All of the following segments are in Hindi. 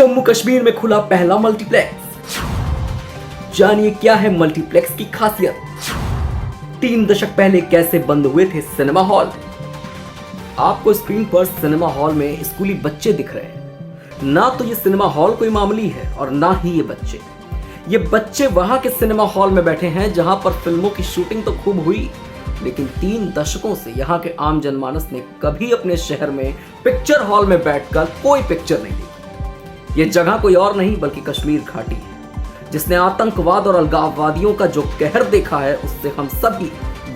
जम्मू कश्मीर में खुला पहला मल्टीप्लेक्स। जानिए क्या है मल्टीप्लेक्स की खासियत। 3 दशक पहले कैसे बंद हुए थे सिनेमा हॉल। आपको स्क्रीन पर सिनेमा हॉल में स्कूली बच्चे दिख रहे हैं। ना तो ये सिनेमा हॉल कोई मामूली है और ना ही ये बच्चे। ये बच्चे वहां के सिनेमा हॉल में बैठे हैं जहां पर फिल्मों की शूटिंग तो खूब हुई, लेकिन 3 दशकों से यहाँ के आम जनमानस ने कभी अपने शहर में पिक्चर हॉल में बैठकर कोई पिक्चर नहीं देखी। ये जगह कोई और नहीं बल्कि कश्मीर घाटी है, जिसने आतंकवाद और अलगाववादियों का जो कहर देखा है उससे हम सभी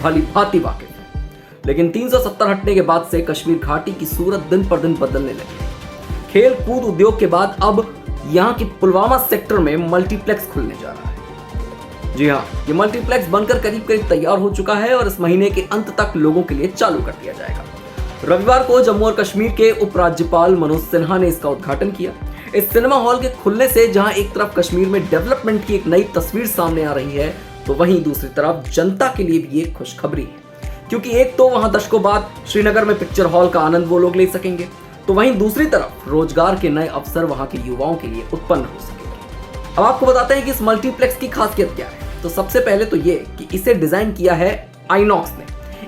भली भांति वाकिफ हैं। लेकिन 370 हटने के बाद से कश्मीर घाटी की सूरत दिन पर दिन बदलने लगी। खेल कूद उद्योग के बाद अब यहाँ की पुलवामा सेक्टर में मल्टीप्लेक्स खुलने जा रहा है। जी हाँ, ये मल्टीप्लेक्स बनकर करीब करीब तैयार हो चुका है और इस महीने के अंत तक लोगों के लिए चालू कर दिया जाएगा। रविवार को जम्मू और कश्मीर के उपराज्यपाल मनोज सिन्हा ने इसका उद्घाटन किया। इस सिनेमा हॉल के खुलने से जहां एक तरफ कश्मीर में डेवलपमेंट की एक नई तस्वीर सामने आ रही है, तो वहीं दूसरी तरफ जनता के लिए भी एक खुशखबरी है, क्योंकि एक तो वहां दशकों बाद श्रीनगर में पिक्चर हॉल का आनंद वो लोग ले सकेंगे, तो वहीं दूसरी तरफ रोजगार के नए अवसर वहां के युवाओं के लिए उत्पन्न हो सकेंगे। अब आपको बताते हैं कि इस मल्टीप्लेक्स की खासियत क्या है। तो सबसे पहले तो ये कि इसे डिजाइन किया है आइनॉक्स ने।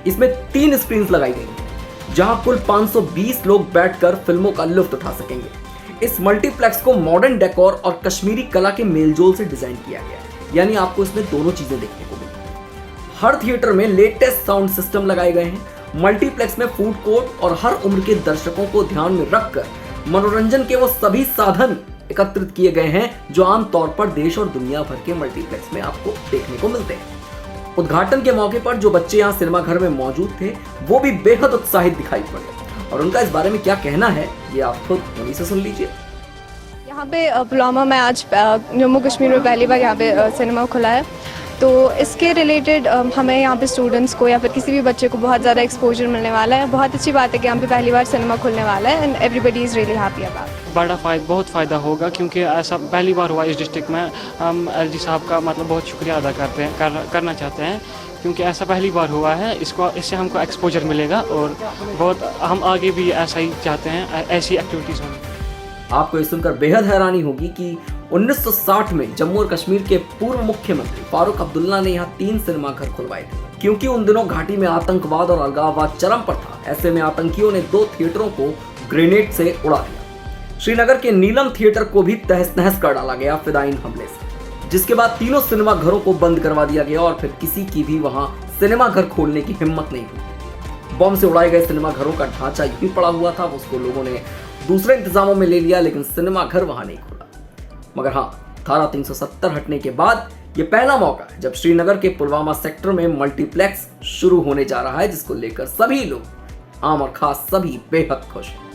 इसमें 3 स्क्रीन लगाई गई हैं, जहां कुल 520 लोग बैठकर फिल्मों का लुत्फ उठा सकेंगे। इस मल्टीप्लेक्स को मॉडर्न डेकोर और कश्मीरी कला के मेलजोल से डिजाइन किया गया है, यानी आपको इसमें दोनों चीजें देखने को मिलेंगी। हर थिएटर में लेटेस्ट साउंड सिस्टम लगाए गए हैं। मल्टीप्लेक्स में फूड कोर्ट और हर उम्र के दर्शकों को ध्यान में रखकर मनोरंजन के वो सभी साधन एकत्रित किए गए हैं जो आमतौर पर देश और दुनिया भर के मल्टीप्लेक्स में आपको देखने को मिलते हैं। उद्घाटन के मौके पर जो बच्चे यहाँ सिनेमा घर में मौजूद थे वो भी बेहद उत्साहित दिखाई पड़े, और उनका इस बारे में क्या कहना है ये आप खुद उन्हीं से सुन लीजिए। यहाँ पे पुलवामा में आज जम्मू कश्मीर में पहली बार यहाँ पे सिनेमा खुला है, तो इसके रिलेटेड हमें यहाँ पे स्टूडेंट्स को या फिर किसी भी बच्चे को बहुत ज़्यादा एक्सपोजर मिलने वाला है। बहुत अच्छी बात है कि यहाँ पे पहली बार सिनेमा खुलने वाला है and everybody is really happy about. बहुत फ़ायदा होगा क्योंकि ऐसा पहली बार हुआ इस डिस्ट्रिक्ट में। हम एलजी साहब का मतलब बहुत शुक्रिया अदा करना चाहते हैं, क्योंकि ऐसा पहली बार हुआ है। इससे हमको एक्सपोजर मिलेगा और बहुत हम आगे भी ऐसा ही चाहते हैं, ऐसी एक्टिविटीज़ होंगी। आपको ये सुनकर बेहद हैरानी होगी कि 1960 में जम्मू और कश्मीर के पूर्व मुख्यमंत्री फारूक अब्दुल्ला ने यहाँ 3 सिनेमा घर खुलवाए थे, क्योंकि उन दिनों घाटी में आतंकवाद और अलगाववाद चरम पर था। ऐसे में आतंकियों ने 2 थिएटरों को ग्रेनेड से उड़ा दिया। श्रीनगर के नीलम थिएटर को भी तहस नहस कर डाला गया फिदायीन हमले से, जिसके बाद तीनों सिनेमा घरों को बंद करवा दिया गया और फिर किसी की भी वहां सिनेमा घर खोलने की हिम्मत नहीं हुई। बम से उड़ाए गए सिनेमा घरों का ढांचा यूं पड़ा हुआ था, उसको लोगों ने दूसरे इंतजामों में ले लिया, लेकिन सिनेमा घर वहां नहीं खुला। मगर हाँ, धारा 370 हटने के बाद ये पहला मौका है जब श्रीनगर के पुलवामा सेक्टर में मल्टीप्लेक्स शुरू होने जा रहा है, जिसको लेकर सभी लोग, आम और खास सभी, बेहद खुश हैं।